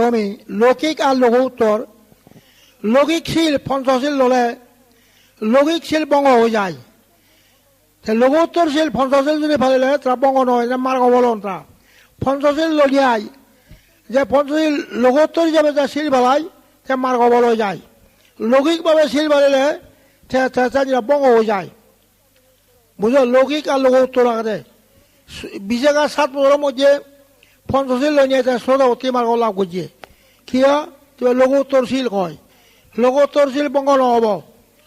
আমি লৌকিক আর লঘুত্তর লৌকিকশীল পঞ্চশীল ললে লৌকিকশীল বঙ্গ হয়ে যায় লঘুত্তরশীল পঞ্চশীল যদি ফেলিলে তারা বঙ্গ নয় মার্গ বলন তা পঞ্চশীল ললিয়াই যে পঞ্চশীল লঘুত্তর হিসাবে যা শিল ফেলায় সে মার্গ বল হয়ে যায় লৌকিকভাবে শিল ফেলিলে বঙ্গ হয়ে যায় বুঝলো লৌকিক আর লঘুত্তর আগে বিশেষ 7 বছরের মধ্যে পঞ্চশীল লই নিয়ে শ্রোতাবতী মার্গ লাভ করছে কি লঘুত্তরশীল কয় লঘুত্তরশীল বঙ্গ নহব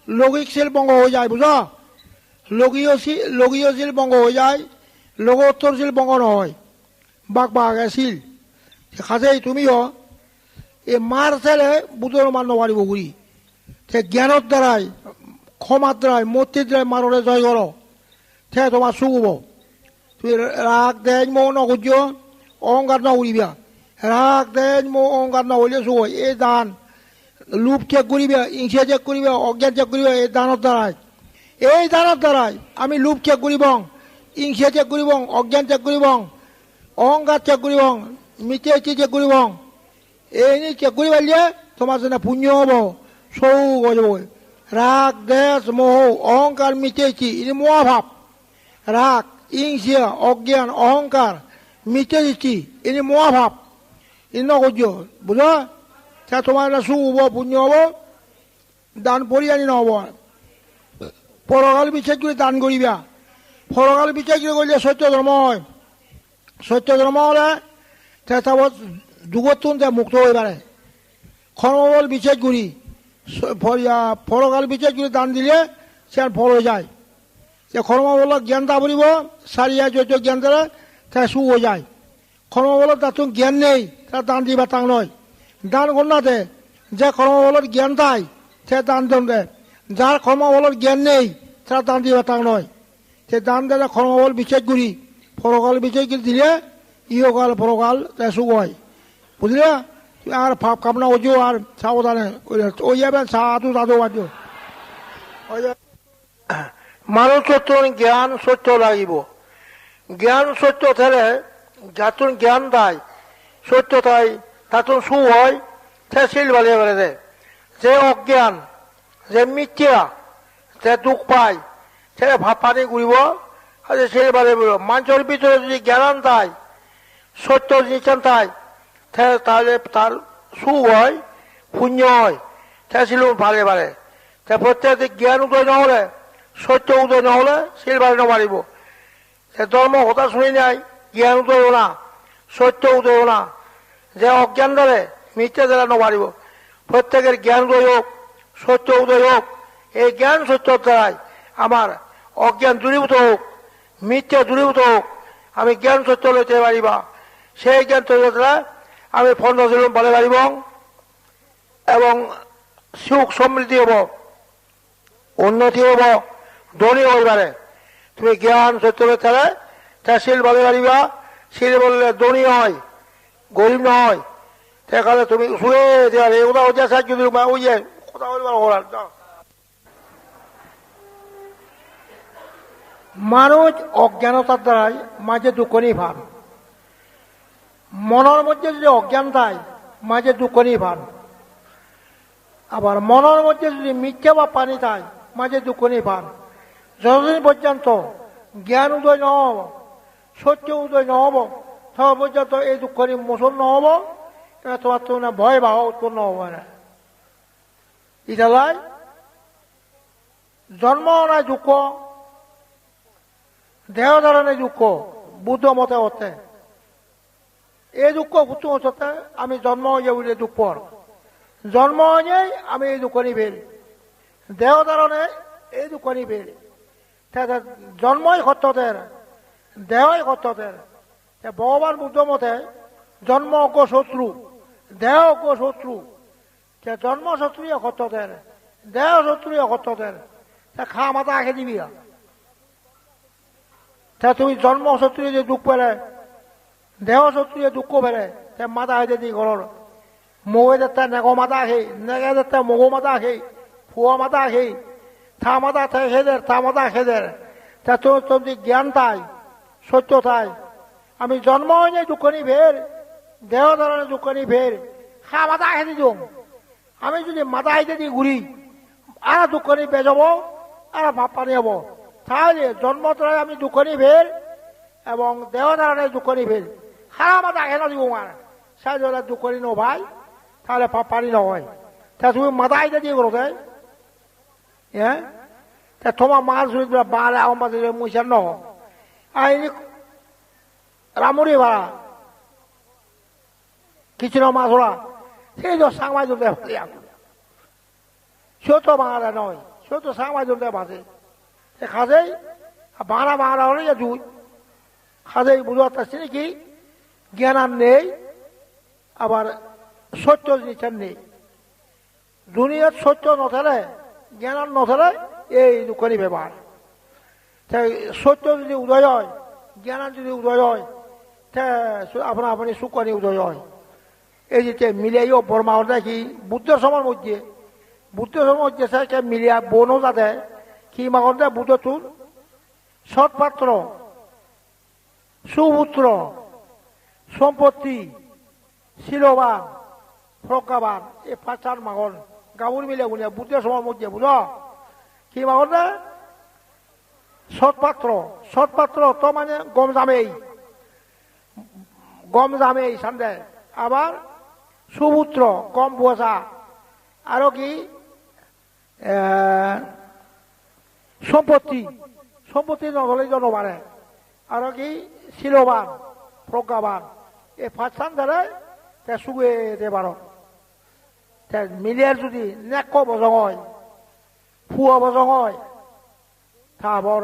লৌকিকশীল বঙ্গ হয়ে যায় বুঝো লঘীয়শীল বঙ্গ হয়ে যায় লঘুত্তরশীল বঙ্গ নহয় বাঘ বাঘে শিল কাজেই তুমিও এই মার ছেলে বুধর মান নবারিব ঘুরি সে জ্ঞানের দ্বারাই ক্ষমার দ্বারাই মূর্তির দ্বারাই মারলে জয় করো সে তোমার সুগুব তুই রাগ দেন মৌ নগুজ অহংকার না উড়িবা রাগ দেন মৌ অহংকার না হইলে সুগ এই দান লোভ চেক করিবা হিংসা চেক করিবা অজ্ঞান চেক করিবা এই দানের দ্বারাই আমি লোভ চেক করিব হিংসা চেক করিব অজ্ঞান চেক করিব অহংকার চেক করিব মিথ্যা চেক করিব এই চেক করি পারলে তোমার যেন পুণ্য হব সৌ হৈ যাব রাগ দেশ মোহ অহংকার মিথ্যা ইনি মহাভাব রাগ হিংসা অজ্ঞান অহংকার মিথ্যা ইনি মহাভাব ইনি নগর্য বুঝো তোমার সুখ হব পুণ্য হব দান পরি আনি নহব পরকাল বিচার করে দান করিবা পরকাল বিচার করে করলে সত্য ধর্ম হয় সত্য ধর্ম হলে যুগতুন মুক্ত হয়ে পারে কর্মবল বিচার করি পরকাল বিচার করে দান দিলে সে ফল হয়ে যায় সে কর্মবল জ্ঞান তা বলিব সারিয়া যত জ্ঞান দ্বারা তার সুখ হয়ে যায় কর্মবল তার জ্ঞান নেই তার দান দিবা তাং নয় দান করনাতে যে কর্মবলের জ্ঞান তাই সে দান দেন যার কর্মবলের জ্ঞান নেই তার দান দিবা তাং নয় সে দান দেয় কর্মবল বিচার করি পরকাল বিচার করে দিলে ইহকাল পরকাল তাই সুখ হয় বুঝলে আর ভাব কামনা ওজো আর সাবধানে ওই যাবেন সাধু সাধু বাজো মানুষ সত্য জ্ঞান সত্য লাগিব জ্ঞান সত্য থাকলে যাতুন জ্ঞান দেয় সত্য তাই তাতুন সুখ হয় সে শিল ভালিয়ে বেড়ে দেয় যে অজ্ঞান যে মিথ্যা সে দুঃখ পায় সে ভাব পানি ঘুরিব আর শিল ভালিয়ে বেরো মানুষের ভিতরে যদি জ্ঞান দেয় সত্য জিনিস তাই তাহলে তার সুখ হয় পুণ্য হয় সে শিল ভালে পারে তা প্রত্যেক জ্ঞান উদয় নহলে সত্য উদয় নহলে শিল ভালে নমারিব সে ধর্ম কথা শুনি নাই জ্ঞান উদয় না সত্য উদয় না যে অজ্ঞান দ্বারে মিথ্যা দ্বারা নমারিব প্রত্যেকের জ্ঞান উদয় হোক সত্য উদয় হোক এই জ্ঞান সত্যর দ্বারাই আমার অজ্ঞান দূরীভূত হোক মিথ্যা দূরীভূত হোক আমি জ্ঞান সত্য লইতে পারিবা সেই জ্ঞান তৈরি দ্বারা আমি পঞ্চশীল ভালে পারিব এবং সুখ সমৃদ্ধি হব উন্নতি হব ধনী হয়ে পারে তুমি জ্ঞান সত্য লইতে তা শিল ভালে পারিবা শিল বললে ধনী হয় গরিব নহয় সেখানে তুমি শুয়ে দেওয়ার এগুলো হচ্ছে সাহায্য দিল ওই যে কথা বলবার মানুষ অজ্ঞানতার দ্বারাই মাঝে দুঃখ নিয়ে ভান মনের মধ্যে যদি অজ্ঞান থাকে মাঝে দুঃখ নিয়ে ভান আবার মনের মধ্যে যদি মিথ্যা বা পানি থাকে মাঝে দুঃখ নিয়ে ভান যতদিন পর্যন্ত জ্ঞান উদয় নহব সত্য উদয় নহব তখন পর্যন্ত এই দুঃখ নিয়ে মোচন নহব তোমার তো না ভয় ভাব উৎপন্ন হব না ইতালাই জন্ম নাই দুঃখ দেহ ধারণে দুঃখ বুদ্ধ মতে হতে এই দুঃখ বুদ্ধ হতে আমি জন্ম হয়ে বলে দুঃখ জন্ম হয়ে আমি এই দুঃখ নিবেল দেহ ধারণে এই দুঃখ নিবেল জন্মই সত্যতের দেহই সত্যতের ভগবান বুদ্ধ মতে জন্ম অজ্ঞ শত্রু দেহ অজ্ঞ শত্রু জন্ম শত্রু সত্যতের দেহ শত্রু সত্যতের খা মাথা আখে দিবি তুমি জন্ম শত্রু যে দুঃখ পেলে দেহ শত্রু দুঃখ পেলে মাথা হয়ে দি ঘরের মৌ দেতা নেগো মাথা খেয়ে নেগে দেতা মগো মাথা খেয়ে ফুয়া মাথা খেয়ে থা মাথা খেদের থা মাথা খেদের তা তুমি জ্ঞান তাই সত্য তাই আমি জন্ম হয়ে দুঃখ নি ফের দেহ ধারণে দুঃখ নি ফের খা মাথা খেতে দিও আমি যদি মাথা হাইতে দিয়ে ঘুরি আর দোকানে বেজব আর ভাব পানি হব তাহলে জন্মতরাই আমি দোকানি ফের এবং দেহধারণে দোকানি ফের খারা মাথা খেতে দিব আর সাই দোকানি নো ভাই তাহলে ভাব পানি নহয় তা তুমি মাথা হাইতে দিয়ে করো তাই হ্যাঁ তা তোমার মাছ ধরে বাড়ে আমার মাঝে মুসার ন আইনি রামুরি ভাড়া কিছু না মাছ ওরা সেই তো সাংমাই ধরতে ভাসে সেও তো বাঙালা নয় সেও তো সাংমাই ধরতে ভাসে সে খাজেই বাঙালা হলে দুই খাজেই বুঝতে পারছি নাকি জ্ঞান আর নেই আবার সত্য জিনিসটার নেই দুনিয়ার সত্য নথালে জ্ঞান আর নথালে এই দোকানি ব্যাপার তাই সত্য যদি উদয় হয় জ্ঞান যদি উদয় হয় তা আপনার আপনি সুখানি উদয় হয় এই যে মিলিয়াইও বর্মা দেখি বুদ্ধের সময়ের মধ্যে সে মিলিয়া বনও যাতে কি মাগন দেয় বুদ্ধ তুল সৎপাত্র সুপুত্র সম্পত্তি শিলবান প্রজ্ঞাবান এই পাঁচার মাগন গাবুর মিলে বুঝে বুদ্ধের সময়ের মধ্যে বুঝ কি মাগন দেয় সৎপাত্র তো মানে গম জামেই সান্দে আবার সুপুত্র গম বসা আরো কি সম্পত্তি নধলে জনবারে আরো কি শিলবান প্রজ্ঞাবান এই পাঁচটান ধরে সুগে দে পারো মিলিয়ার যদি নেক বজং হয় ফুয়া বজং হয় তারপর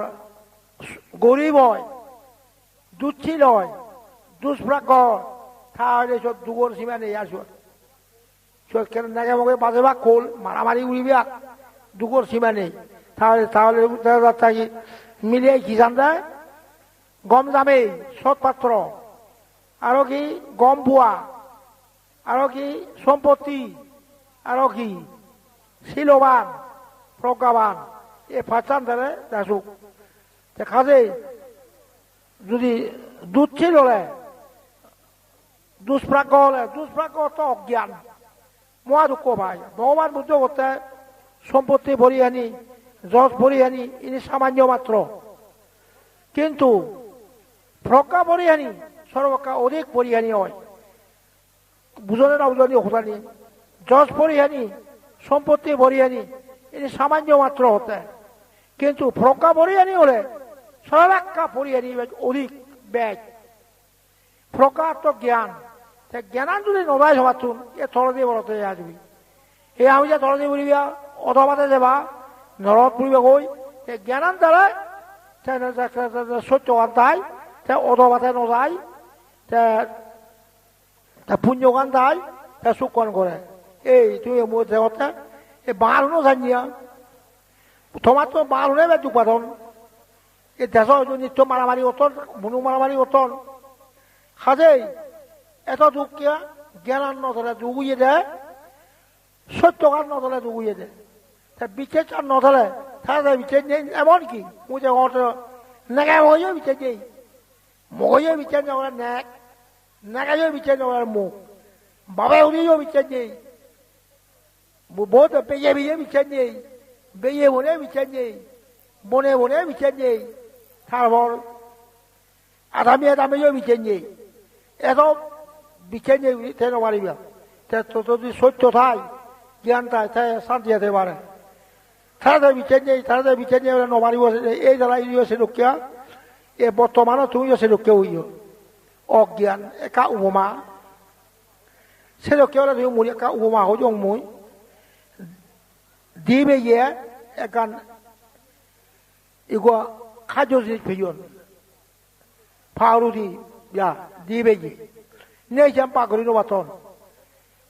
গরিব হয় দুচ্ছিল হয় দুষ্প্রাজ্ঞ তাহলে সব দুগর সীমা নেই আর কেন নাগে মগে বাজে বা খোল মারামারি উড়িবি দুগর সীমা নেই তাহলে থাকি মিলিয়ে কি জান দেয় গম জামেই সৎপাত্র আরো কি গম বুয়া আরো কি সম্পত্তি আরো কি শিলবান প্রজ্ঞাবান এ পাঁচান ধরে আসুক খাজে যদি দুধ ছিল দুষ্প্রাজ্ঞ হলে দুষ্প্রাজ্ঞ তো অজ্ঞান মহা দুঃখ ভাই ভগবান বুদ্ধ করতে সম্পত্তি ভরি আনি যশ ভরি আনি ইনি সামান্য মাত্র কিন্তু প্রজ্ঞা ভরি আনি সর্বজ্ঞা অধিক পরিহানি হয় বুঝনে না বুঝনি হতানি যশ পরিহানি সম্পত্তি ভরিহানি ইনি সামান্য মাত্র হতে কিন্তু প্রজ্ঞা ভরিহানি হলে সর্বাজ্ঞা পরিহানি অধিক ব্যয় প্রজ্ঞা তো জ্ঞান জ্ঞান যদি নদায় সবাতুন এ থর দিয়ে বলতে আসবি এই আমি যে থর দিয়ে বলিবি অধবাতে যাবা নরদ পড়িবে কই জ্ঞানান দ্বারা সত্যগান তাই অধবাতে নযায় পুণ্যগান তাই সুখান করে এই তুমি মোৰ দেহতে এই বালনো জানিয়া তোমার তো বালনে বে দুপাদন এই দেশ নিত্য মারামারি অতন মনু মারামারি অতন খাজেই এত দুঃখ কিয়া জ্ঞান নধরে দুগুয়ে দেয় সত্যগান নধরে দুগুয়ে দেয় বিচ্ছেদ আর নধরে তাহলে বিচ্ছেদ নেই এমন কি মুঝে নেগায় মগজও বিচ্ছেদ নেই মগজও বিচ্ছেদ নেওয়ার নেক নেগাজও বিচ্ছেদ নেওয়ার মুখ বাবা উনিও বিচ্ছেদ নেই বহুত বেয়ে বিচ্ছেদ নেই বেয়ে বনে বিচ্ছেদ নেই বনে বিচ্ছেদ নেই তারপর আদামিও বিচ্ছেদ নেই এত বিচ্ছেদ নেই তেন পারিবা যদি সত্য থাই জ্ঞান তাই তাই শান্তি হতে পারে তারা বিচ্ছেদ নেই তারা বিচ্ছেদ নেই নমারিব এই দ্বারা ইয়ে সে লোকিয়া এ বর্তমানও তুমিও সে লোকে হইও অজ্ঞান একা উপমা সে লোকে হলে তুমি মুড়ি একা উপমা হই মই দিবে গিয়ে একান 이거 가져질 표현 파우루디 야 니베기 내장 빠거리로 왔던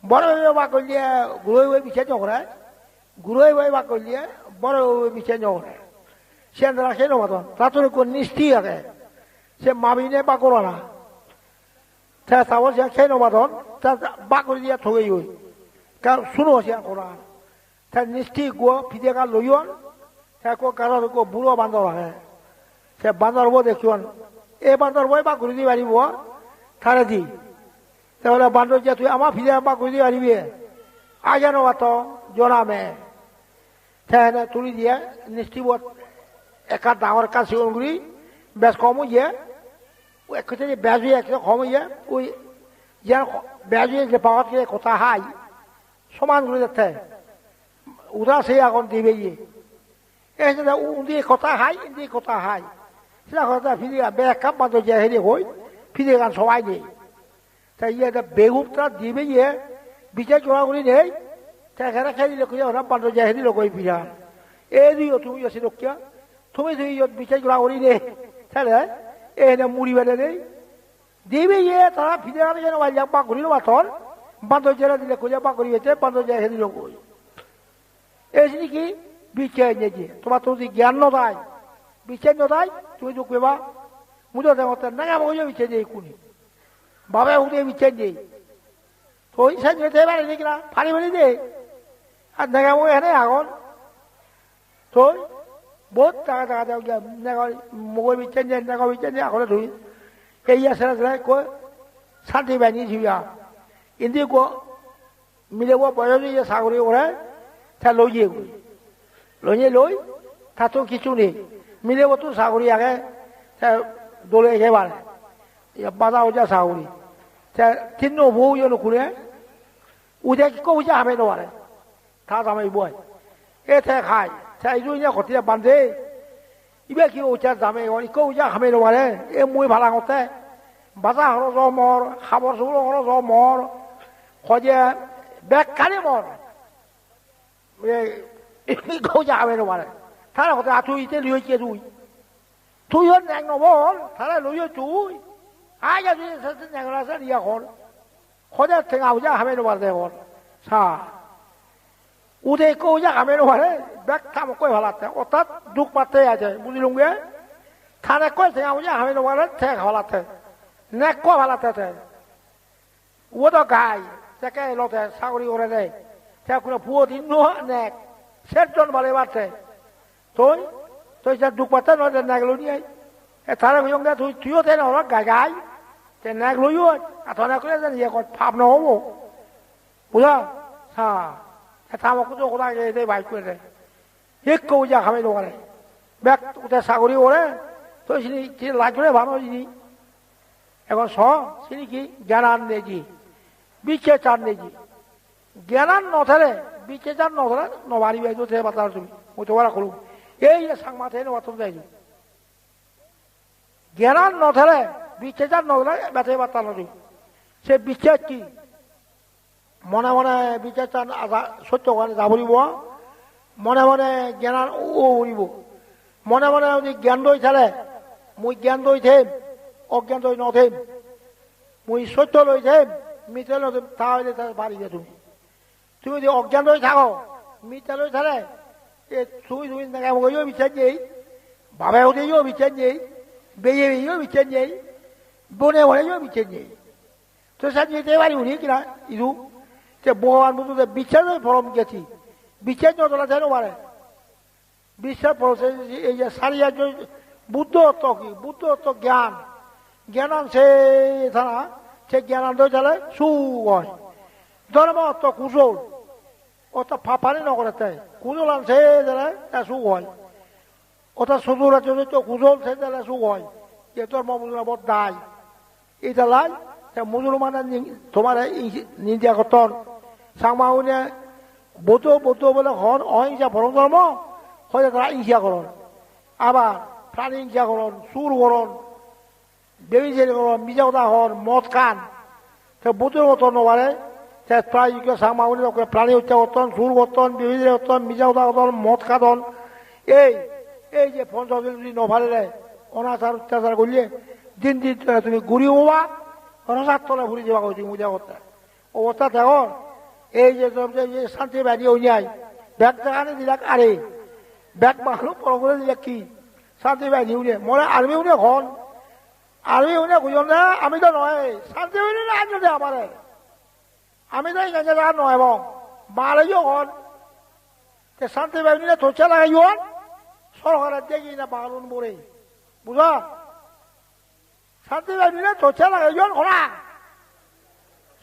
뭐라고 바걸리에 구로에 비춰져 그래 구로에 왜 바걸리에 뭐라고 비춰져 그래 시안들아 해놓 왔던 다투를 건 니스티하게 제 마비네 바꾸라나 자 사원시아 해놓 왔던 자 바걸리에 도개요 그 순호시아 고라 자 니스티 구어 비대가 로이원 કો કરો કો બુરો બાંધો રહે છે બાંધર બો દેખ્યો એ બાંધર બોય બા ગુરુજી વાળી બો થારેજી তাহলে বান্দর যে তুই আমার ফিরে আবার করে দিয়ে আনিবি আজানো অত জনামে তাহলে তুলি দিয়ে নিশ্চিত একা ডাঙর কাজ সেগুলি বেশ কম হয়ে ওই এক যে বেজ হয়ে একটা কম হয়ে ওই যেন বেজ হয়ে যে পাওয়ার গিয়ে কথা হাই সমান করে যাচ্ছে ওরা সেই এখন দিবে গিয়ে উনি কথা হাই ইন্দি কথা হাই সেটা কথা ফিরে বেশ কাপ বান্দর যে হেরে হই ফিরে গান সবাই নেই তাই ইয়ে বেগুপটা দিবে গিয়ে বিচার জোড়াগুলি নেই সেখানে খেলি লোক ওরা বান্দর যে হেরি লোক ফিরা এই দুইও তুমি আছে লোকিয়া তুমি তুই বিচার জোড়াগুলি নেই তাহলে এনে মুড়ি বেড়ে নেই দিবে গিয়ে তারা ফিরে আনে যেন বা করিল বাথর বান্দর জেলা দিলে খুঁজে বা করি হয়েছে বান্দর যে হেরি লোক এই কি বিচার নিয়েছে তোমার তো যদি জ্ঞান নদায় বিচার নদায় তুমি তো কেবা মুজো দেমতে না আমাকে বিচার নেই কোনি বাবা উঠে বিচার নেই তো ওই সাইড যেতে পারে নাকি না ফাড়ি ফাড়ি দে আর দেখা মুখে এনে এখন তো বহুত টাকা টাকা দেওয়া মুখে বিচার নেই দেখা বিচার নেই এখন ধুই এই আছে কই শান্তি বাহিনী ছিবিয়া কিন্তু মিলে বয়স যে সাগরে ওরা তা লইয়ে লই তা তো কিছু নেই মিলে তো সাগরি আগে দোলে একেবারে বাধা হয়ে যায় সাগরি তিন বউ যেন ঘুরে উদে কি কৌ যা হামে নবারে তা জামাই বয় এ থে খাই এই জন্য ঘটিয়ে বান্ধে ইবে কি ওচা জামে কৌ যা হামে নবারে এ মই ভাড়া করতে বাজা হর জ মর খাবার চুল হর জ মর খজে বেগ খালি মর কৌ যা হামে নবারে তারা কথা তুই ইতে লুই কে তুই ন্যাং নবল তারা লুই তুই আগে যদি ন্যাংরা আছে ইয়া কর খোঁজা থেকে আউজা হামে নবার দে কর সা উদে কৌজা হামে নবারে ব্যাগ থাম কই ভালাতে অর্থাৎ দুঃখ পাতে আছে বুঝলুম গে থানে কই থেকে আউজা হামে নবারে ঠেক ভালাতে নেক কো ভালাতে ও তো গাই তাকে লতে সাগরি করে দেয় তা কোনো পুয়ো দিন নেক সেজন বলে বাড়তে তুই যা দুঃখ পাতে নয় নেক লুনিয়াই তারা বুঝলুম তুইও তেন হল গাই তে নেক লইও আথনা করে যেন ইয়ে কর ভাব নহব বুঝা হ্যাঁ থামকো তো কোথায় গিয়ে বাইক করে দেয় এক কৌজা খামে দোকানে ব্যাগ কোথায় সাগরি ওরে তো চিনি লাগবে ভালো চিনি এখন চিনি কি জ্ঞানান নেজি বিচে চার নেজি জ্ঞানান নথেলে বিচে চার নথলে নবারি বাইজ থেকে বাতার তুমি মই তোমার করুম এই যে সাংমা থেকে নবাতম যাইছো জ্ঞানান নথেলে বিচে চার নথলে বেতে বাতা নদী সে বিচার কি মনে মনে বিচার চান সত্য কারণে যাবরিব মনে মনে জ্ঞান উড়িব মনে মনে যদি জ্ঞান দই থালে মুই জ্ঞান দই থেম অজ্ঞান দই নথেম মুই সত্য লই থেম মিথ্যা নথেম তাহলে পারি যে তুমি যদি অজ্ঞান দই থাকো মিথ্যা লই থালে তুমি তুমি মগজও বিচার নেই বাবা ওদেরও বিচার নেই বেয়ে বেয়েও বিচার নেই বনে বনেও বিচার নেই তো স্যার যেতে পারি উনি কিনা ইদু ভগবান বুঝু বিচার ফরম গেছি বিচার যতটা যেন পারে বিশ্বাস পড়ছে এই যে সারিয়া বুদ্ধ অর্থ কি বুদ্ধ অর্থ জ্ঞান জ্ঞানান সে থানা সে জ্ঞানান তাহলে সু হয় ধর্ম অর্থ কুশল অর্থাৎ ফাফানি নকরে তাই কুশল আন সে দিলে সু হয় অর্থাৎ সুদূর কুশল সে দিলে সু হয় এ ধর্ম মুসলমান দায় এটা লাই মুসলমানের তোমার নিন্দা করতন সাংমাউনে বৌদ্ধ বৌদ্ধ বলে হন অহিংসা পরম ধর্ম হয়ে তারা হিংসা করন আবার প্রাণী হিংসা করন সুর করন বেবিচারি করন মিজাওদা হন মদ খান বৌদ্ধর মতন নবারে প্রায় সাংমাউনি প্রাণী হত্যা করতন সুর করতন বেবিচারি করতন মিজাওদা করতন মদ খাতন এই যে পঞ্চাশ যদি নভালে অনাচার অত্যাচার করলে দিন দিন তুমি ঘুরি হবা রসার তলে ঘুরি যাওয়া করছি মুজা করতে অবস্থা দেখো এই যে শান্তি বাড়ি হয়ে যায় ব্যাগ দেখানে দিলাক আরে ব্যাগ মাখলো পর করে দিলাক কি শান্তি বাড়ি উঠে মনে আর্মি উঠে হন আর্মি উঠে বুঝলাম না আমি তো নয় শান্তি বাড়ি না আজ আমার আমি তো এই নয় এবং মারাইও হন শান্তি বাড়ি তোচা লাগাই হন সরকারের দেখি না বাগান মরে বুঝা শান্তি বাড়ি তোচা লাগাই হন ঘোড়া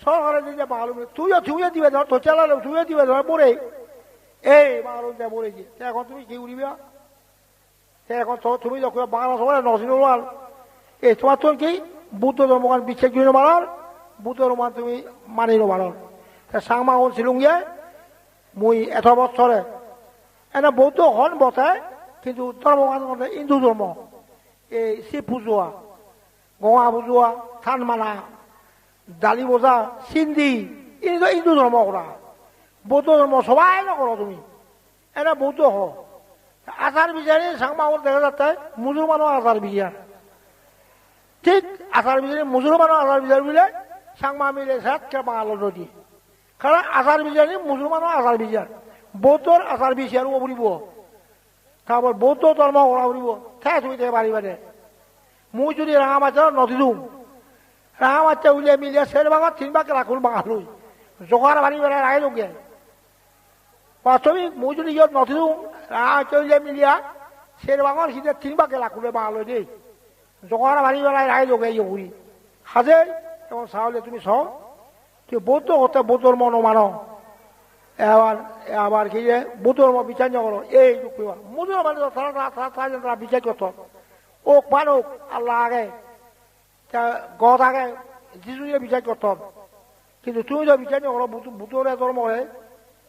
সরকারে দিতে মালুম তুইও দিবে ধর তো চালালো তুইও দিবে ধর পড়ে এই মালুম দেয় পড়েছি এখন তুমি কি উড়িবে এখন তুমি যখন বাংলা সবাই নজরুল এই তোমার তো কি বুদ্ধ ধর্মকান বিচ্ছেদ করে মারার বুদ্ধ ধর্ম তুমি মানিল মারার সাংমা হল শিলুঙ্গিয়ে মুই এত বছরে এনে বৌদ্ধ হন বটে কিন্তু ধর্মকান হিন্দু ধর্ম এই শিব পুজোয়া গঙা পুজোয়া থান মানা ডালি বোঝা সিন্ধি এগুলো হিন্দু ধর্ম করা বৌদ্ধ ধর্ম সবাই না করো তুমি এনে বৌদ্ধ হ আচার বিচারে সাংমা হল দেখা যাচ্ছে মুসলমানও আচার বিচার ঠিক আচার বিচারে মুসলমানও আচার বিচার বলে সাংমা মিলে সাতকে বাঙালো নদী কারণ আচার বিচারে মুসলমানও আচার বিচার বৌদ্ধর আচার বিচার ও বলিব তারপর বৌদ্ধ ধর্ম ওরা বলিব ঠেস হইতে পারিবারে মুই যদি রাঙা মাছের নদী দিম রাঙা মাছটা উলিয়ে মিলিয়ে সের ভাগত 3 ভাগ রাখুন বাঙালুই জোগাড় বাড়ি বেড়ায় রায় লোকে বাস্তবিক মুই যদি ইয়ত নদী দিম রাঙা মাছটা উলিয়ে মিলিয়া সের ভাগত সিধে 3 ভাগে রাখুলে বাঙালুই দেই জোগাড় বাড়ি বেড়ায় রায় লোকে ইয়ে করি হাজে এবং সাহলে তুমি সব তুই বৌদ্ধ হতে বৌদ্ধর মন মানো আবার কি যে বৌদ্ধ ধর্ম বিচার করো এই মুসলমান তারা বিচার করত ও মানুক আল্লাহ আগে গদ আগে যিশুকে বিচার করত কিন্তু তুমি তো বিচার করো বুদ্ধরে ধর্মরে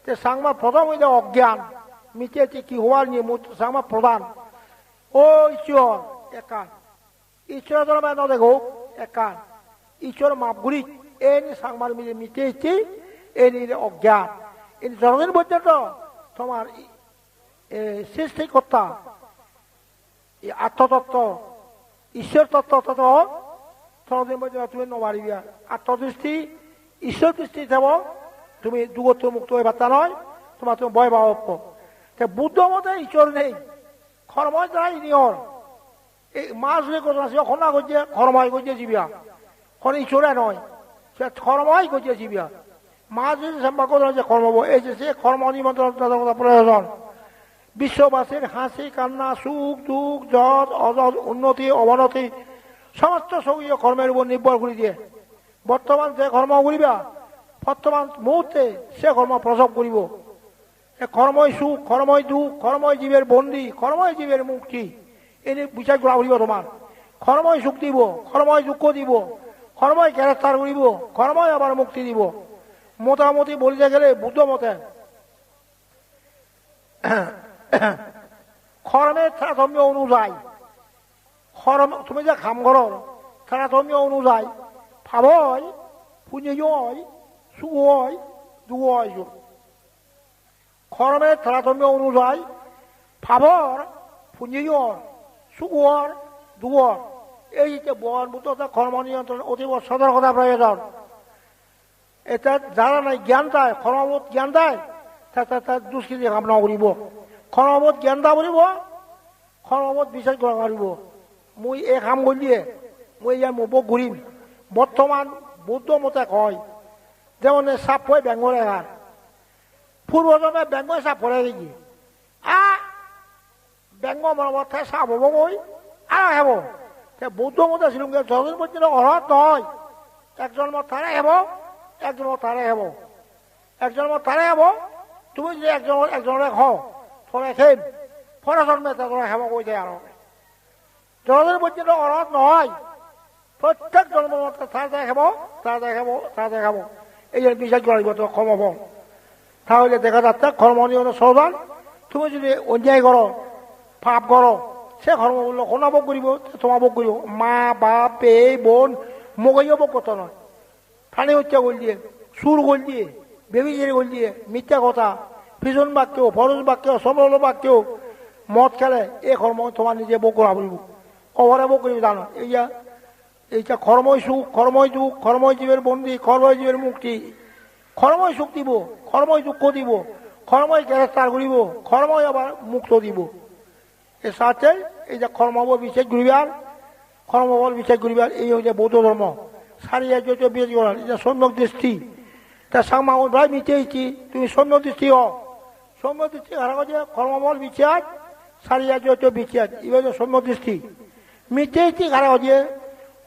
সাংমা প্রথম হইলে অজ্ঞান মিটে কি হওয়ার নিয়ে সাংমা প্রধান ও ঈশ্বর একান ঈশ্বরের ধর্মে ন দেখো একান ঈশ্বর মাপগুড়ি এনে সাংমার মিলে মিটে এ নিলে অজ্ঞান এই জনগণ পর্যন্ত তোমার সৃষ্টিকর্তা আত্মতত্ত্ব ঈশ্বর তত্ত্ব জনগণ পর্যন্ত তুমি নবাড়িবি আত্মদৃষ্টি ঈশ্বর দৃষ্টি যাব তুমি যুগত্ব মুক্ত হয়ে বার্তা নয় তোমার তুমি ভয় পাব বুদ্ধ মতে ঈশ্বর নেই খরময় যাই নিয়র এই মাছ কথা খনা করছে খরময় করছে জীবিয়া খন ঈশ্বরে নয় সে খরময় করছে জীবিয়া মাছ যদি সম্পর্ক যে কর্ম এই যে সে কর্ম নিমন্ত্রণ প্রয়োজন বিশ্ববাসীর হাসি কান্না সুখ দুঃখ যশ অযশ উন্নতি অবনতি সমস্ত সক্রিয় কর্মের উপর নির্ভর করে দিয়ে বর্তমান যে কর্ম করিবা বর্তমান মুহূর্তে সে কর্ম প্রসব করিব কর্মই সুখ কর্মই দুঃখ কর্মই জীবের বন্দী কর্মই জীবের মুক্তি এই বিচার করা করিব তোমার কর্মই সুখ দিব কর্মই দুঃখ দিব কর্মই গ্রেফতার করিব কর্মই আবার মুক্তি দিব মোটামুটি বলতে গেলে বুদ্ধ মতে কর্মের তারতম্য অনুযায়ী তুমি যে কাম করো তারতম্য অনুযায়ী ভাবই পুণ্যই সুখই দুঃখই কর্মের তারতম্য অনুযায়ী ভাবর পুণ্যর সুখর দুঃখর এই যে বন বুদ্ধ কর্ম নিয়ন্ত্রণ অতীব সতর্কতা প্রয়োজন এটা যারা নাই জ্ঞান দেয় কর্মবোধ জ্ঞান দেয় তার দুষ্কৃতি কামনা করিব কর্মবোধ জ্ঞান দা বলিব কর্মবোধ বিচার করা করিব মুই এই কাম করলিয়ে মুই ইয়ার মুখ ঘুরিম বর্তমান বৌদ্ধ মতে কয় যেমন সাপ হয় বেঙ্গল এগার পূর্বজন্মে বেঙ্গল সাপ পড়ে দেখি বেঙ্গ মনে সাপ হব কই আর হব বৌদ্ধ মতে ছিল যতদিন পর্যন্ত অর্হত নয় একজন তারা হব একজন তারে হব একজন তারে হব তুমি যদি একজনে হও থরে খেম পরে জন্মে তারা হেব কই দেয় আরো যতদিন পর্যন্ত অর্হত নহয় প্রত্যেক জন্ম তার দেখাব তার দেখাব তার দেখাব এই জন্য বিচার করিব তো ক্ষম হব তাহলে দেখা যাচ্ছে কর্ম নিয়ম সৌদান তুমি যদি অন্যায় করো পাপ করো সে কর্ম বললো কোন ভোগ করিব তোমার ভোগ করিব মা বাপ পে বোন মগইও ভোগ করতে নয় প্রাণী হত্যা করে দিয়ে সুর করে দিয়ে বেবিচারি করে দিয়ে মিথ্যা কথা ভীষণ বাক্য ফরজ বাক্য সমল বাক্য মদ খেলে এই কর্ম তোমার নিজে ভোগ করা বলব অভরে ভোগ করিব জানো এইটা কর্মই সুখ কর্মই দুঃখ কর্মই জীবের বন্দী কর্মই জীবের মুক্তি কর্মই সুখ দিব কর্মই দুঃখ দিব কর্মই গ্রেফতার করিব কর্মই আবার মুক্ত দিব এর সাথে এই যে কর্মবল বিশেষ করিবার কর্মবল বিশেষ করিবার এই হচ্ছে বৌদ্ধ ধর্ম সারিয়া যত বিশেষ করার এটা সম্যক দৃষ্টি তা সামা প্রায় মিটেছি তুমি সম্যক দৃষ্টি হ সম্যক দৃষ্টি হারা করছে কর্মবল বিচার সারিয়া যত বিচার এবার সম্যক দৃষ্টি মিটেছি হারা করছে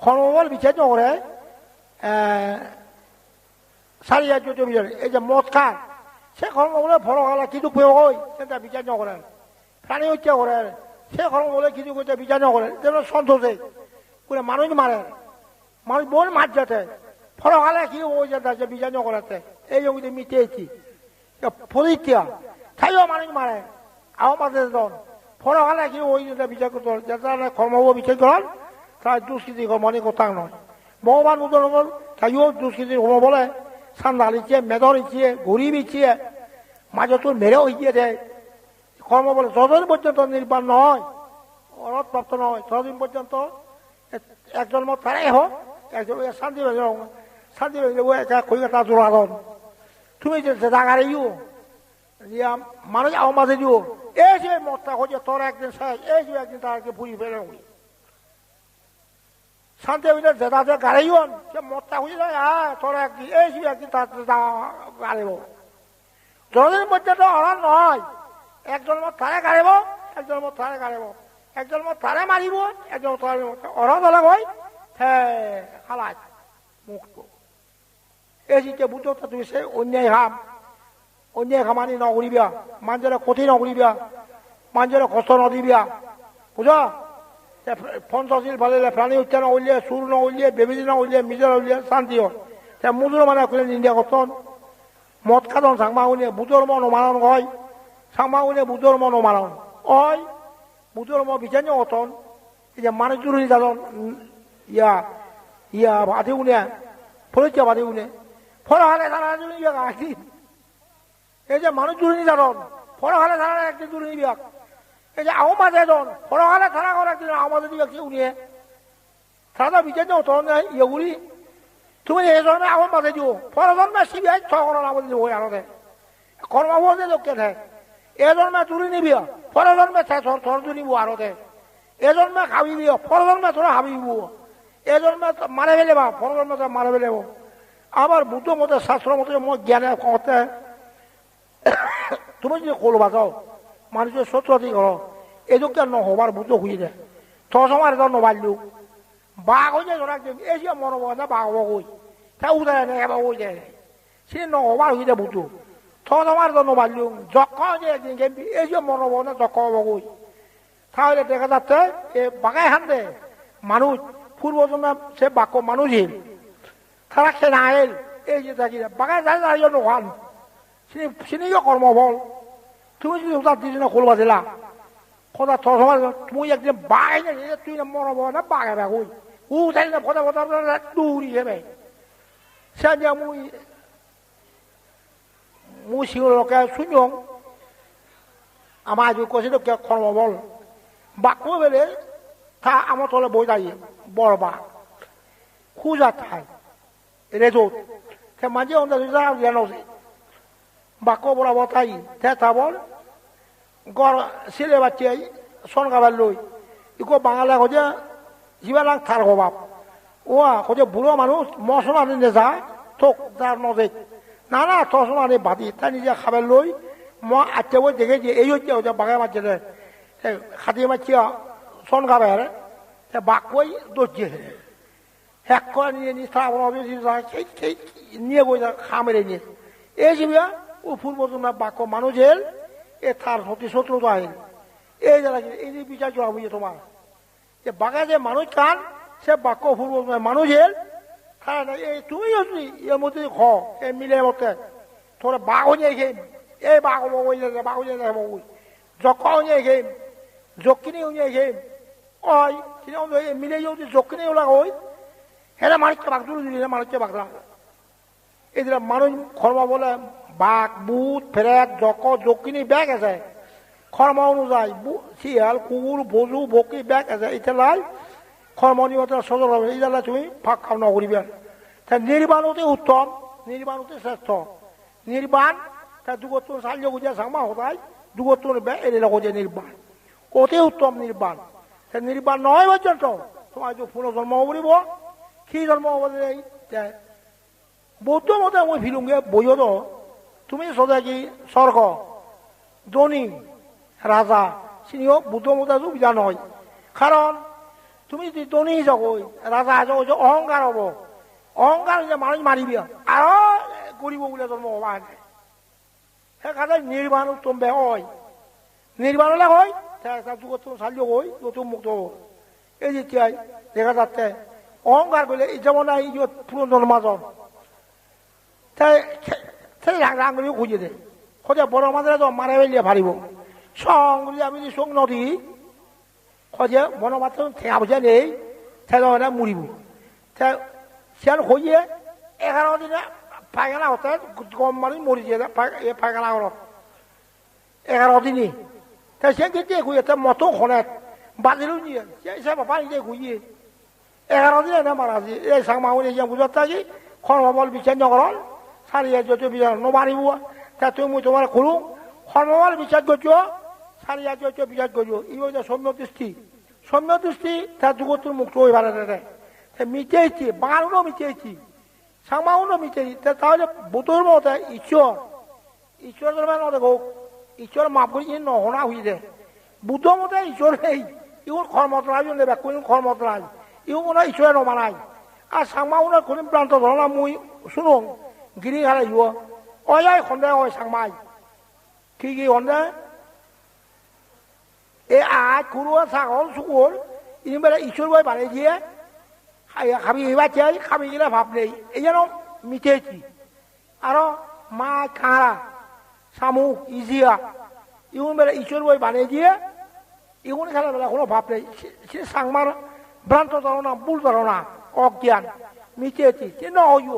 কর্মবল বিচার করে সারিয়া চৈত্য বিচার এই যে মদ খান সে কর্ম বলে ফলকালা কিছু পেয়ে হই সেটা বিচার ন করেন প্রাণী হত্যা করেন সে কর্ম বলে কিছু করতে বিচার ন করেন যেন সন্তোষে পুরো মানুষ মারে মানুষ বোন মার যেতে ফলকালে কি ওই যেতে বিচার ন করাতে এই জমিতে মিটেছি ফলিতিয়া তাইও মানুষ মারে আমার মাঝে জন ফলকালে কি ওই যেতে বিচার করতে যাতে কর্ম বিচার করেন তার দুষ্কৃতি মনে কথা নয় ভগবান উদাহরণ তাইও দুষ্কৃতি কর্ম বলে সান্দাল ইচ্ছে মেদর ইচ্ছে গরিব ইচ্ছে মাঝে তোর মেরেও ইচ্ছে দেয় কর্ম বলে যতদিন পর্যন্ত নির্বাণ নয় অরথ প্রাপ্ত নয় ততদিন পর্যন্ত একজন মত তারাই হোক একজন শান্তি শান্তি কলকাতা জোড়াগন তুমি যে জাগারে ইউ মানুষ আমার মাঝে দিও এই যে মতটা হচ্ছে তোর একদিন শেষ এই যে একদিন তাকে পুরি ফেলে হই শান্তি যেটা গাড়িও সে মতটা হয়ে যায় হ্যাঁ তোর একদিন এই যে একদিন তার গাড়িব যতদিন পর্যন্ত অরান নয় একজন মত তারে গাড়িব একজন মত তারে গাড়িব একজন মত তারে মারিব একজন তারে অরান হলে হয় হ্যাঁ খালাই মুক্ত এই যে বুঝতে তুমি সে অন্যায় খামানি নকরিবা মানুষের ক্ষতি নকরিবা মানুষের কষ্ট নদিবা বুঝ পঞ্চশীল ভালিলে প্রাণী হত্যা নকরিলে চুর নকরিলে বেবিজি নকরিলে মিজর নকরিলে শান্তি হয় মুজুর মানে করে নিন্দা করতন মদ খাদন সাংমা উনিয়ে বুধর মন মানন হয় সাংমা উনিয়ে বুধর মন মানন হয় বুধর মন বিচান্য হতন এই যে মানুষ জুড়ি যাদন ইয়া বাদে উনিয়া ফলিত বাদে উনে ফলহালে তারা একদিন এই যে মানুষ জুড়ি যাদন ফলহালে তারা একদিন জুড়ি বিয়াক এই যে আও মাঝে জন ফলহালে তারা করে একদিন আও মাঝে দিবে কি উনিয়ে তারা বিচান্য হতন ইয়েগুলি তুমি এই জন্মে আমার মাঝে দিও পর জন্মে সিবিআই ছড়ানো আমাদের দিব আনতে কর্মবন্ধে লোককে থাকে এ জন্মে তুলি নিবি পর জন্মে থর তুলিব আনতে এ জন্মে খাবিবি পর জন্মে তোরা হাবিব এ জন্মে মারে ফেলেবা পর জন্মে তোরা মারে ফেলেব আবার বুদ্ধ মতে শাস্ত্র মতে মই জ্ঞানে কতে তুমি যদি কলবা যাও মানুষের শত্রুতি করো এদিকে নহবার বুদ্ধ হয়ে যায় তোর সময় এটা নবাড়লো বাঘ হয়ে যায় এই যে মনে বলে না বাঘ হবো তা উদয় নেই এবার ওই যায় সে নহবার হয়ে যায় বুঝু তোর সময় এটা নবাড়লো যখন যে একদিন এই যে মনে বলে না যখন হবো তাহলে দেখা যাচ্ছে এ বাঘায় হানতে মানুষ পূর্বজন্ম সে বাক্য মানুষই তারা খেয়ে আইল এই যে থাকি বাঘায় যায় যাই জন্য খান সিনিও কর্মফল তুমি যদি তার দুজনে খুলবা দিলা কথা তোর সময় তুমি একদিন বাঘাই না তুই না মনে বলে না বাঘে বাঘ ওই তাই না ফটা ফটা দৌড়ি যাবে সে যে মুই সিংহকে শুনলাম আমার আজ কৈছিল কর্মবল বাক্য বেলে তা আমার তলে বই দাঁড়িয়ে বড় বাঘ খুঁজা থাই রেজোত সে মাঝে অন্তর জ্ঞান বাক্য বরাবর তাই তা বল গড় ছেলে বাচ্চা সন গাবার লই ইকো বাঙালা হচ্ছে জীবানাং থার অভাব ও হচ্ছে বুড়ো মানুষ মশলা নিয়ে যায় থোক তার নদে না না তসমা আনে বাদি তাই নিজে খাবার লই মই আচ্ছা বই দেখেছি এই হচ্ছে বাঘে মারছে খাটিয়ে মারছিয়া সন খাবে বাঘ কই দোষছে এক করে নিয়ে নিস নিয়ে বই খা মেরে নিয়ে এই যে ও পূর্বজন্ম বাক্য মানুষের এ তার সত্যি শত্রুতা আইন এই যারা এই যে বিচার করা বুঝে তোমার যে বাঘা যে মানুষ কান সে বাক্য পূর্বজন্ম মানুষের এই তুমি যদি এর মধ্যে খ এ মিলে মতে তোরা বাঘ হয়ে খেয়ে এই বাঘ হবো ওই বাঘ হয়ে যাবো ওই জক্কা হয়ে খেয়ে জক্কিনি হয়ে খেয়ে ওই মিলে যদি জক্কিনি ওলা ওই হেরা মানুষকে বাঘ তুলে দিলে মানুষকে বাঘ এই মানুষ কর্ম বলে বাঘ বুট ফেরাত জক জক্কিনি ব্যাগ আছে কর্ম অনুযায়ী শিয়াল কুকুর বজু বকি ব্যাগ আছে এটা লাই কর্মনিয়তা সজল হবে এই জায়গায় তুমি ফাঁক খাও নকরিবে তা নির্বাণতে উত্তম নির্বাণতে শ্রেষ্ঠ নির্বাণ তা দুগত্তর সাহায্য গুজা সামা হতায় দুগত্তর এলে লগতে নির্বাণ অতি উত্তম নির্বাণ তা নির্বাণ নয় পর্যন্ত তোমার যে পুনর্জন্ম করিব কি জন্ম হবলে বৌদ্ধ মতে মই ভিলুঙ্গে বইয়ত তুমি সদা কি স্বর্গ ধনী রাজা চিনিও বুদ্ধ মতে সুবিধা নয় কারণ তুমি যদি ধনী জগই রাজা জগ অহংকার হব অহংকার যে মানুষ মারিবি আরো গরিব বলে জন্ম হবা সেইকাৰণে নিৰ্বাণ উত্তম বে হয় নির্বাণ হলে হয় যুগত চালিও হয় যত মুক্ত হয় এই যেতিয়াই দেখা যাচ্ছে অহংকার করলে যেমন এই যে পুরনো মাজত সেই রাঙড়ি খুঁজে দেয় খোঁজে বড় মাঝে তো মারে বেলিয়ে ফারিব সঙ্গে আমি সঙ্গ নদী খোঁজে বড় মাত্র ঠেঙা বুঝে নেই সেটা মুড়িব সিয়ার খুঁজে 11 দিনে পায়খানা হতে গম মারি মরি দিয়ে পায়খানা ঘর 11 দিনই তাই সে গিয়ে খুঁজে মতো খনে বাজিলেও নিয়ে সে বাবা নিজে খুঁজে 11 দিনে না মারা যে এই সাংমাউনি যে বুঝত থাকি কর্মবল বিচার নগরল সারিয়া যত বিচার নমারিব তা তুমি তোমার করু কর্মবল বিচার করছো সারিয়া যত বিচার করছো ই হচ্ছে সৌম্য দৃষ্টি তার যুগতুর মুক্ত হয়ে পারে মিটেছি বাঙালও মিটেছি সাংমাউনও মিটেছি তাহলে বুধর মতে ঈশ্বর দেখো ঈশ্বর মাপ করে নহনা হয়ে যায় বুদ্ধ মতে ঈশ্বর নেই ইউন কর্মতলাই নেবে কোন কর্মতলাই ইউ মনে হয় ঈশ্বরে নমানাই আর সাংমাউনের কোন প্রান্ত ধরনা মুই শুনো গিরি হারাইব অয়াই সন্দেহ হয় সাংমাই কি সন্দেহ এই আজ কুরুয়া ছাগল শুকুর ইনিবেলা ঈশ্বর বই বানিয়ে দিয়ে খাবি এবার চাই খাবি গেলে ভাব নেই এই যেন মিটেছি আরো মাছ খাঁড়া শামুক ইজিয়া ইউন বেলা ঈশ্বর বই বানিয়ে দিয়ে ইগুন খেলা বেলা কোনো ভাব নেই সে সাংমার ভ্রান্ত ধারণা ভুল ধারণা অজ্ঞান মিটেছি সে নহইব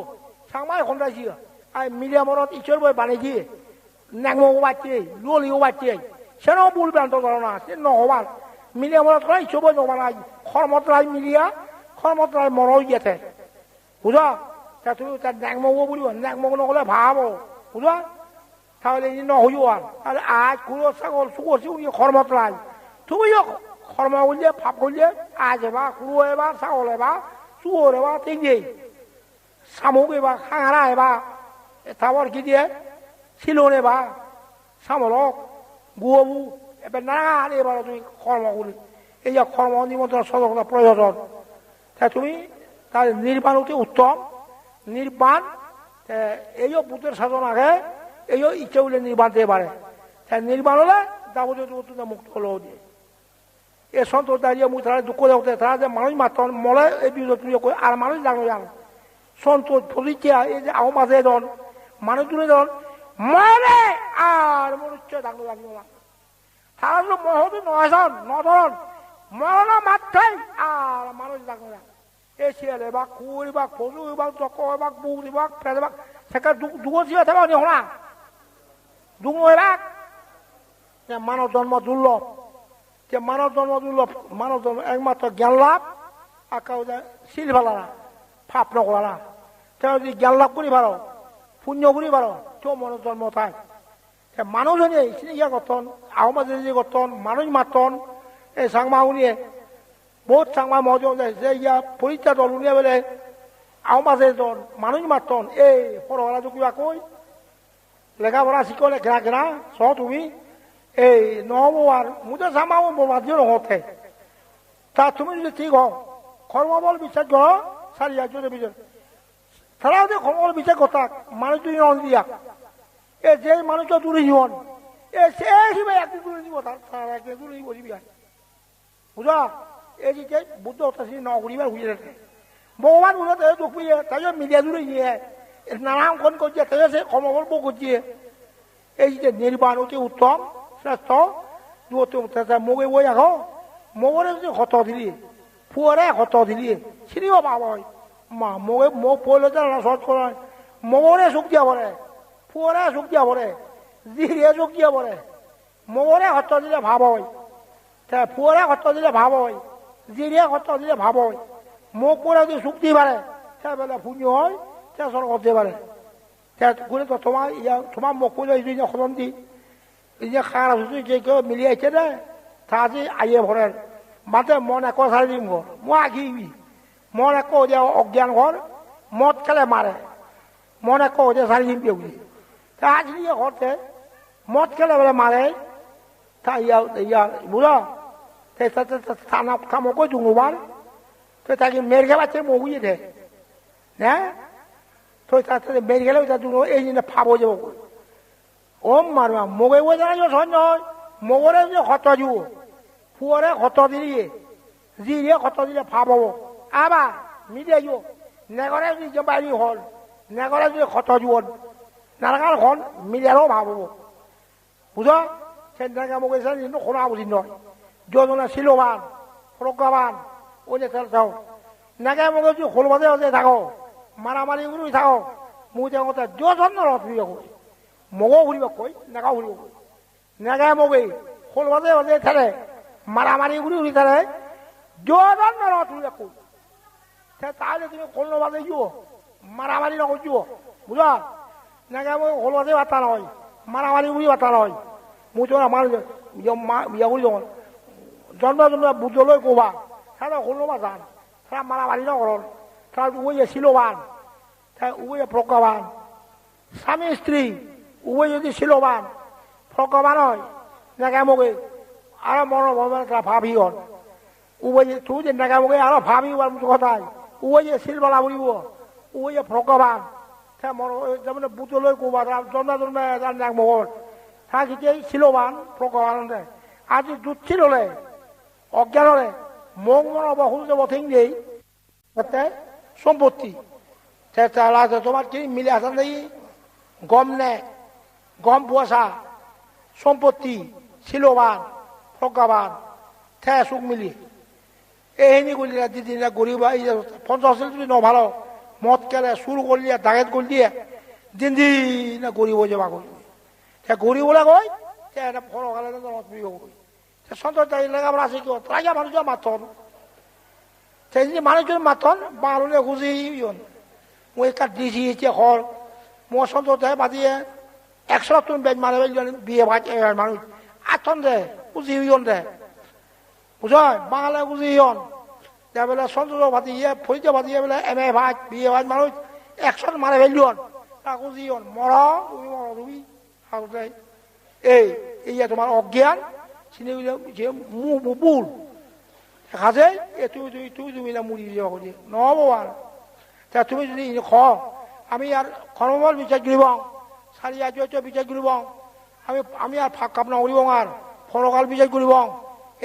সাংমাই খন্দাইছি আর মিডিয়ামত ঈশ্বর বই বানিয়েছি ন্যাংমো বাচ্চে লুলিও বাচ্চে সেটাও ভুল ভ্রান্ত ধারণা সে নহবার মিডিয়ামত করে ঈশ্বর বই নবানাই কর্মতলাই মিলিয়া কর্মতলাই মরই গেছে বুঝা তা তুমি তার ন্যাংমো বলিব ন্যাংমো নগলে ভাবো বুঝা তাহলে এই নহইব আর তাহলে আজ কুড়ো ছাগল শুকোছি উনি কর্মতলাই তুমিও কর্ম করলে ভাব করলে আজ এবার কুড়ো এবার ছাগল এবার শুয়োর এবার ঠিক নেই শামুক এবার খাঙারা এবার তারপর কি দিয়ে শিলন এবার সামলক গুয়বু এবার নানান এবার তুমি কর্ম করি এই যে কর্ম নিমন্ত্রণ সতর্কতা প্রয়োজন তাই তুমি তার নির্বাণ অতি উত্তম নির্বাণ এই বুদ্ধের সাধন আগে এই ইচ্ছে হলে নির্বাণ দিতে পারে তাই নির্বাণ হলে যাবতীয় মুক্ত হলেও দিয়ে এ সন্ত দাঁড়িয়ে মুখ তারা দুঃখ দেখতে তারা যে মানুষ মাত্র মলে এই বিরোধ আর মানুষ জানো জানো সন্ত ফলিচিয়া এই যে আও মাঝে দল মানুষ তুলে দল মরে আর মনুষ্য ডাকলো লাগলো না তারা হলো মহতি নয়জন নধরন মরণ মাত্রাই আর মানুষ ডাকলো না এই শিয়াল এবার কুর এবার ফজু এবার চক এবার বুক এবার ফের এবার সেখানে দুগো শিয়া থাকবে নি হনা দুগো এবার মানব জন্ম দুর্লভ যে মানব জন্ম দুর্লভ মানব জন্ম একমাত্র জ্ঞান লাভ আর কাউ শিল ভালা না ফাপ নকরা না তেও যদি জ্ঞান লাভ করি পারো পুণ্য করি পারো তো মনের জন্ম থাক মানুষ নেই ইয়া গঠন আহ মাঝে যে গঠন মানুষ মাতন এই সাংমা উনিয়ে বহুত সাংমা মজা যে ইয়া পরীক্ষা দল উনিয়ে বলে আহ মাঝে জন মানুষ মাতন এই পড়া কিবা কই লেখাপড়া শিকলে ঘেরা ঘেরা চ তুমি এই নহব আর মুঝে সামাও বাধ্য নহতে তা তুমি যদি ঠিক হও কর্মবল বিশ্বাস করো সারিয়া যদি বিচার তারাও যে কর্মবল বিচার কথা মানুষ তুই নন দিয়া এ যে মানুষটা দূরে জীবন এ সে একদিন দূরে দিব তার একদিন দূরে বসবি বুঝা এই যে বুদ্ধ হতাশি নগরীবার বুঝে থাকে ভগবান বুঝে দুঃখ বুঝে তাই মিডিয়া দূরে গিয়ে নানান কোন করছে তাই সে কর্মবল বউ করছে এই যে নির্বাণ অতি উত্তম শ্রেষ্ঠ মুগে বই আখো মগরে যদি হত দিলি ফুয়ারে হত দিলি চিনিও পাব মা মগে মোক পড়লে তো সহজ করে মগরে সুখ দিয়া পড়ে ফুয়ারে সুখ দিয়া পড়ে জিরে সুখ দিয়া পড়ে মগরে হত দিলে ভাব হয় ফুয়ারে হত দিলে ভাব হয় জিরে হত দিলে ভাব হয় মোক পড়ে যদি সুখ দিয়ে পারে সে বেলা পুণ্য হয় সে সর করতে পারে ঘুরে তো তোমার মোক পড়লে খতম দি এই যে খার যে কেউ মিলিয়েছে রে তা যে আইয়ে ভরেন মাতে মন এক সারি দিম ঘর মই আগিবি মন এক যে অজ্ঞান ঘর মদ খেলে মারে মন এক যে সারি দিম পেগুলি তা আজি ঘরতে মদ খেলে বলে মারে তা ইয়া বুঝা থানা থামকই দুবার তো তাকে মেরে বাচ্চা মগুয়ে দে হ্যাঁ thôi ta mấy cái lâu ta tụi nó ấy như là phá bố cho ôm mà một cái quay ra cho son rồi một cái đấy khó to chú phù đấy khó to gì đấy khó to gì là phá bố à bà mi đây chú 내가 그래 좀 빨리 홀 내가 그래 걷어 주원 나라가 혼 미래로 봐보고 보자 내가 먹어서 이놈 혼하고 있노 조도나 실로반 프로가반 오늘 살서 내가 먹어서 홀바데 어제 타고 마라마리 우리 타고 무장 왔다 조선으로 비고 먹어 우리 먹고 내가 우리 먹고 내가 먹어 홀바데 어제 타래 마라마리 우리 타래 조선으로 비고 তাহলে তুমি কল্লো বাদে যুও মারামারি নকো যুও বুঝা নাকি আমি হল বাদে বার্তা নয় মারামারি উড়ি বার্তা নয় মুজন আমার বিয়াগুলি যখন জন্ম জন্ম বুঝলৈ কোবা তাহলে হল বাজান তারা মারামারি নকরণ তার উভয়ে শিলবান তাই উভয়ে প্রজ্ঞাবান স্বামী স্ত্রী উভয় যদি শিলবান প্রজ্ঞাবান হয় নাকি মোকে আরো মনোভাবে তারা ভাবি হন উভয়ে তুই যে নাকি মোকে আরো ভাবি কথায় 우리의 실바라 우리고 우리의 프로가반 태 뭐로 저번에 부들러 고바라 존나 난 먹을 다 기계 실로반 프로가반인데 아주 두치로래 어깨로래 목모로 뭐 혼자 뭐 댕기 어때 손보티 대타라서 도마티 밀려선데 검내 검부사 손보티 실로반 프로가반 태숙밀리 এহেনি করলিয়া দিদিনা গরিব পঞ্চাশ দিন ভালো মদ কেলে সুর করলিয়া ডাকাত করলিয়া দিন দিন গরিব যাবা করি গরিব বলে কই ফল খালে সন্তোষ লেখাপড়া আছে কি তাকে মানুষজন মাতন সেই মানুষজন মাতন বাংলা খুঁজি মই কাট দিছি হল মই সন্তোষ বাদিয়ে 100 টন বেজ মারে বিয়ে ভাত মানুষ আটন দে খুঁজি দে বুঝায় বাংলা বুঝি হন বেলা সন্তোষ ভাতিয়ে ফরিদা ভাতিয়ে বেলা এম এ ভাত বিয়ে ভাত মানুষ 100 মারে ফেললি হন তা বুঝি হন মর তুমি এই তোমার অজ্ঞান চিনি বুল খাজে তুমি না মুড়ি যাওয়া করি নহব আর তা তুমি যদি আমি আর খরমল বিচার করিব সারি আজ বিচার করিব আমি আর ফাঁক কাপ নকরিব আর ফলকাল বিচার করিব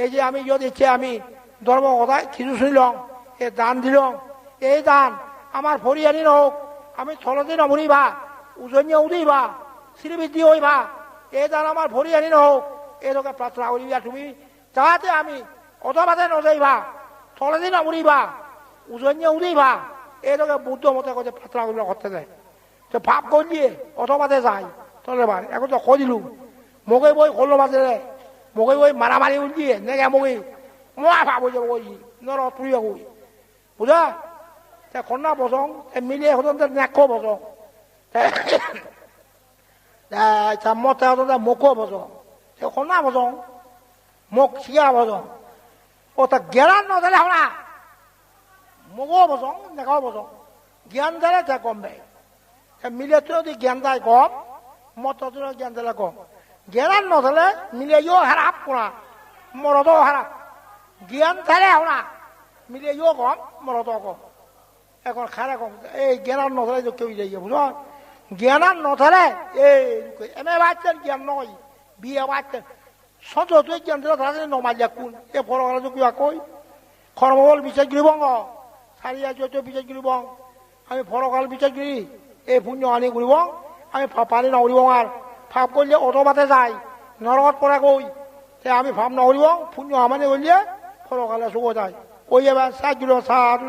এই যে আমি যদি ইচ্ছে আমি ধর্ম কথা কিছু শুনিলাম এ দান দিলাম এই দান আমার ফরিয়ানি হোক আমি থলতে নমরিবা উজনীয় উদিবা শ্রীবৃদ্ধি হইবা এই দান আমার ফরিয়ানি হোক এটাকে প্রার্থনা করিবা তুমি যাতে আমি অতবাদে নযাইবা থলতে নমরিবা উজনীয় উদিবা এটাকে বুদ্ধ মতে কথা প্রার্থনা করিবা করতে দেয় তো ভাব করলিয়ে অতবাদে যায় তলে বার এখন তো কদিলু মোকে বই করলো বাজে মোকে বই মারামারি উঠিয়ে নেগে মোকে মই ভাবো যাব কই নর তুই কই বুঝা তে কন্যা বসং মিলিয়ে হতন নেক বসং মতে হতন মুখ বসং তে কন্যা বসং মুখ শিয়া বসং ও তা জ্ঞান নদলে হলা মুখও বসং নেকাও বসং জ্ঞান দিলে তে কমবে মিলে তো যদি জ্ঞান দেয় কম মত জ্ঞান দিলে কম জ্ঞান নদলে মিলিয়েও হারাপ করা মরদও হারাপ জ্ঞান থাকলে হলা মিলিয়েও কম মরদও কম এখন খারে কম এই জ্ঞান নথলে কেউ যাইয়ে বুঝ জ্ঞান নথলে এই এমএ বাচ্চার জ্ঞান নয় বিয়ে বাচ্চার সতত জ্ঞান দিলে তারা নমালিয়া কোন এ ফলকাল কিবা কই খরমবল বিচার গিরিব সারিয়া চৈত বিচার গিরিব আমি ফলকাল বিচার গিরি এই পুণ্য আনি করিব আমি পানি নকরিব আর ভাব করলে অতবাতে যায় নরকত পরে কই আমি ভাব নকরিব পুণ্য আমানে করলে ফলকালে চুব যায় ওই এবার 4 কিলো 4